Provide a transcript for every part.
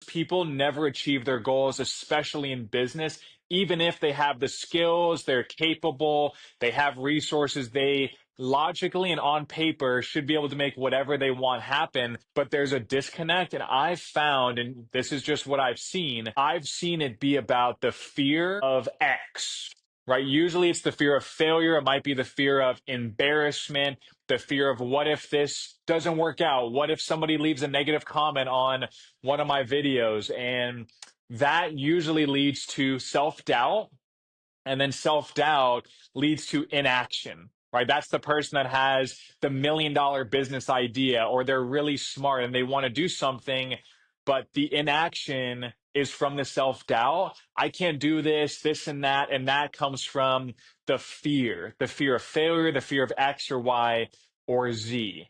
people never achieve their goals, especially in business, even if they have the skills, they're capable, they have resources, they logically and on paper should be able to make whatever they want happen. But there's a disconnect. And I've found, and this is just what I've seen it be about the fear of X. Right. Usually it's the fear of failure. It might be the fear of embarrassment, the fear of what if this doesn't work out? What if somebody leaves a negative comment on one of my videos? And that usually leads to self doubt, and then self doubt leads to inaction, right? That's the person that has the $1 million business idea, or they're really smart and they want to do something, but the inaction is from the self doubt. I can't do this and that. And that comes from the fear of failure, the fear of X or Y or Z.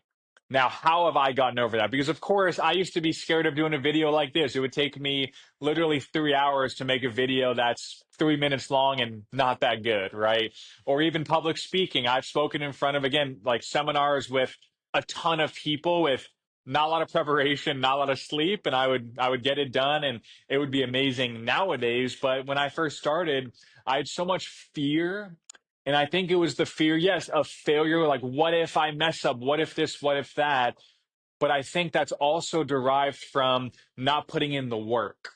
Now, how have I gotten over that? Because, of course, I used to be scared of doing a video like this. It would take me literally 3 hours to make a video that's 3 minutes long and not that good, right? Or even public speaking. I've spoken in front of, again, like seminars with a ton of people with not a lot of preparation, not a lot of sleep, and I would get it done and it would be amazing nowadays. But when I first started, I had so much fear. And I think it was the fear, yes, of failure. Like, what if I mess up? What if this? What if that? But I think that's also derived from not putting in the work.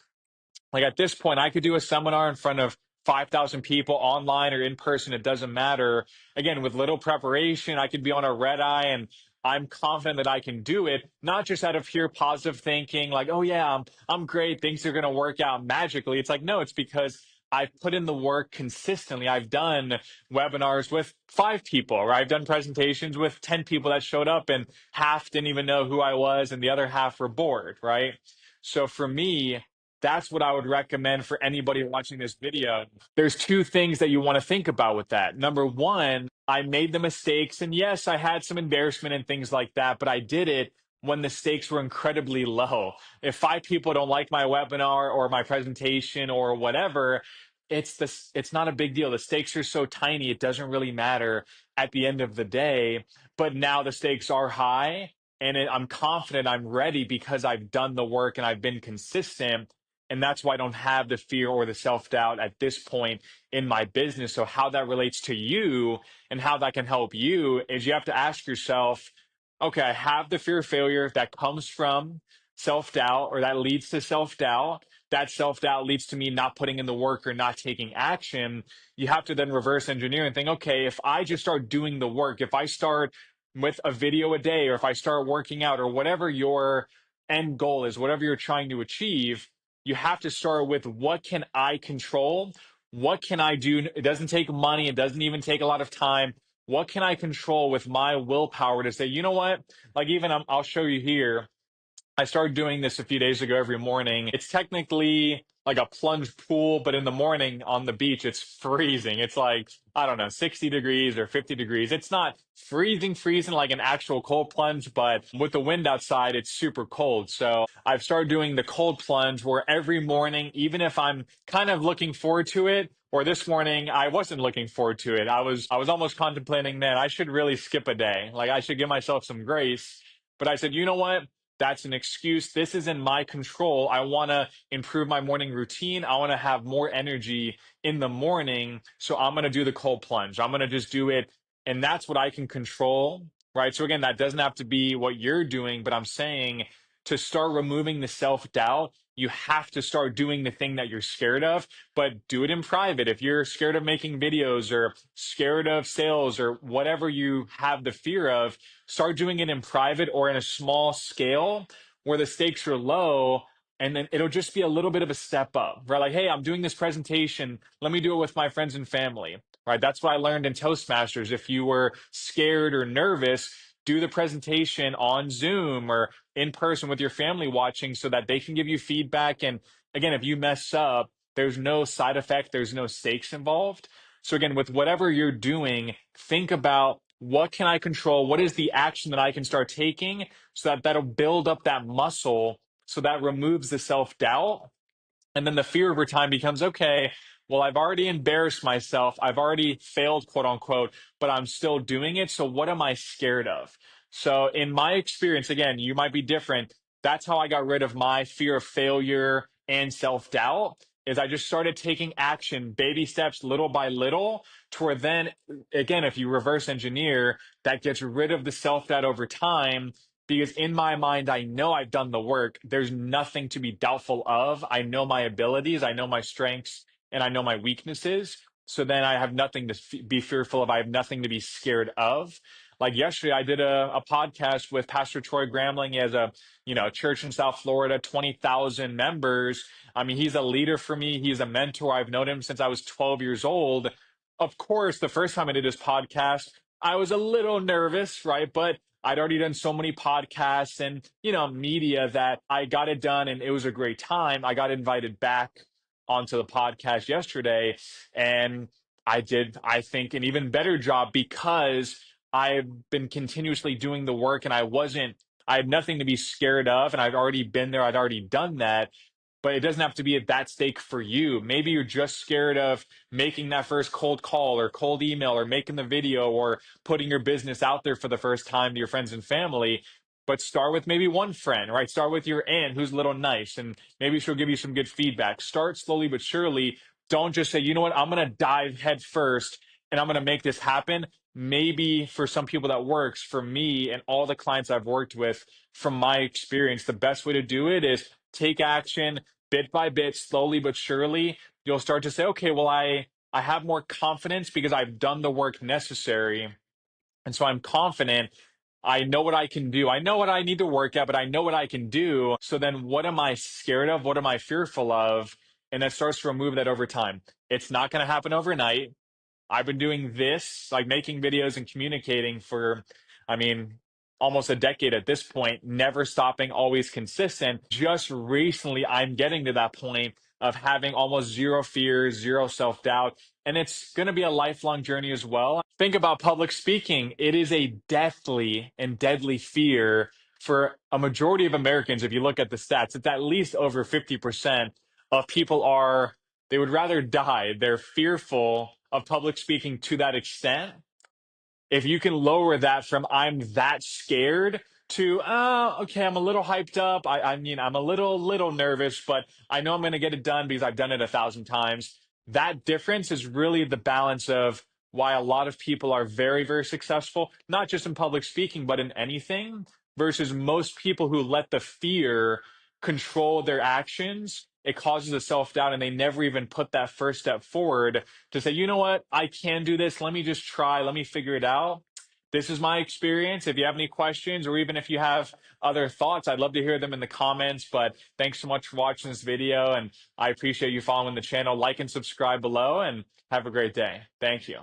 Like at this point, I could do a seminar in front of 5,000 people online or in person. It doesn't matter. Again, with little preparation, I could be on a red eye and I'm confident that I can do it, not just out of pure positive thinking, like, oh yeah, I'm great. Things are going to work out magically. It's like, no, it's because I've put in the work consistently. I've done webinars with 5 people, or I've done presentations with 10 people that showed up and half didn't even know who I was and the other half were bored, right? So for me, that's what I would recommend for anybody watching this video. There's two things that you want to think about with that. Number one, I made the mistakes, and yes, I had some embarrassment and things like that, but I did it when the stakes were incredibly low. If 5 people don't like my webinar or my presentation or whatever, it's not a big deal. The stakes are so tiny, it doesn't really matter at the end of the day. But now the stakes are high, and I'm confident I'm ready because I've done the work and I've been consistent. And that's why I don't have the fear or the self doubt at this point in my business. So, how that relates to you and how that can help you is you have to ask yourself, okay, I have the fear of failure that comes from self doubt, or that leads to self doubt. That self doubt leads to me not putting in the work or not taking action. You have to then reverse engineer and think, okay, if I just start doing the work, if I start with a video a day, or if I start working out, or whatever your end goal is, whatever you're trying to achieve, you have to start with what can I control? What can I do? It doesn't take money. It doesn't even take a lot of time. What can I control with my willpower to say, you know what? Like, even I'll show you here. I started doing this a few days ago every morning. It's technically like a plunge pool, but in the morning on the beach, it's freezing. It's like, I don't know, 60 degrees or 50 degrees. It's not freezing like an actual cold plunge, but with the wind outside, it's super cold. So I've started doing the cold plunge where every morning, even if I'm kind of looking forward to it, or this morning I wasn't looking forward to it. I was almost contemplating, man, I should really skip a day. Like I should give myself some grace. But I said, you know what? That's an excuse. This is in my control. I want to improve my morning routine. I want to have more energy in the morning. So I'm going to do the cold plunge. I'm going to just do it. And that's what I can control. Right. So again, that doesn't have to be what you're doing, but I'm saying to start removing the self doubt, you have to start doing the thing that you're scared of, but do it in private. If you're scared of making videos or scared of sales or whatever you have the fear of, start doing it in private or in a small scale where the stakes are low. And then it'll just be a little bit of a step up, right? Like, hey, I'm doing this presentation. Let me do it with my friends and family, right? That's what I learned in Toastmasters. If you were scared or nervous, do the presentation on Zoom or in person with your family watching so that they can give you feedback. And again, if you mess up, there's no side effect, there's no stakes involved. So again, with whatever you're doing, think about what can I control? What is the action that I can start taking so that that'll build up that muscle so that removes the self doubt. And then the fear over time becomes okay, well, I've already embarrassed myself. I've already failed, quote unquote, but I'm still doing it. So what am I scared of? So in my experience, again, you might be different. That's how I got rid of my fear of failure and self-doubt. Is I just started taking action, baby steps, little by little, to where then, again, if you reverse engineer, that gets rid of the self-doubt over time. Because in my mind, I know I've done the work. There's nothing to be doubtful of. I know my abilities, I know my strengths, and I know my weaknesses. So then I have nothing to be fearful of. I have nothing to be scared of. Like yesterday, I did a podcast with Pastor Troy Gramling. He has a church in South Florida, 20,000 members. I mean, he's a leader for me. He's a mentor. I've known him since I was 12 years old. Of course, the first time I did his podcast, I was a little nervous, right? But I'd already done so many podcasts and, media that I got it done and it was a great time. I got invited back onto the podcast yesterday and I did, I think, an even better job because I've been continuously doing the work and I had nothing to be scared of, and I'd already been there, I'd already done that. But it doesn't have to be at that stake for you. Maybe you're just scared of making that first cold call or cold email or making the video or putting your business out there for the first time to your friends and family. But start with maybe one friend, right? Start with your aunt who's a little nice and maybe she'll give you some good feedback. Start slowly but surely. Don't just say, you know what, I'm going to dive head first and I'm going to make this happen. Maybe for some people that works. For me and all the clients I've worked with, from my experience, the best way to do it is take action bit by bit, slowly but surely. You'll start to say, okay, well, I have more confidence because I've done the work necessary. And so I'm confident. I know what I can do. I know what I need to work at, but I know what I can do. So then what am I scared of? What am I fearful of? And that starts to remove that over time. It's not going to happen overnight. I've been doing this, like making videos and communicating for, I mean, almost a decade at this point, never stopping, always consistent. Just recently, I'm getting to that point of having almost zero fear, zero self doubt. And it's going to be a lifelong journey as well. Think about public speaking. It is a deathly and deadly fear for a majority of Americans. If you look at the stats, it's at least over 50% of people they would rather die. They're fearful of public speaking to that extent. If you can lower that from I'm that scared to okay, I'm a little hyped up. I mean I'm a little nervous, but I know I'm gonna get it done because I've done it 1,000 times. That difference is really the balance of why a lot of people are very, very successful, not just in public speaking, but in anything, versus most people who let the fear control their actions. It causes a self-doubt and they never even put that first step forward to say, you know what, I can do this. Let me just try. Let me figure it out. This is my experience. If you have any questions or even if you have other thoughts, I'd love to hear them in the comments. But thanks so much for watching this video. And I appreciate you following the channel. Like and subscribe below and have a great day. Thank you.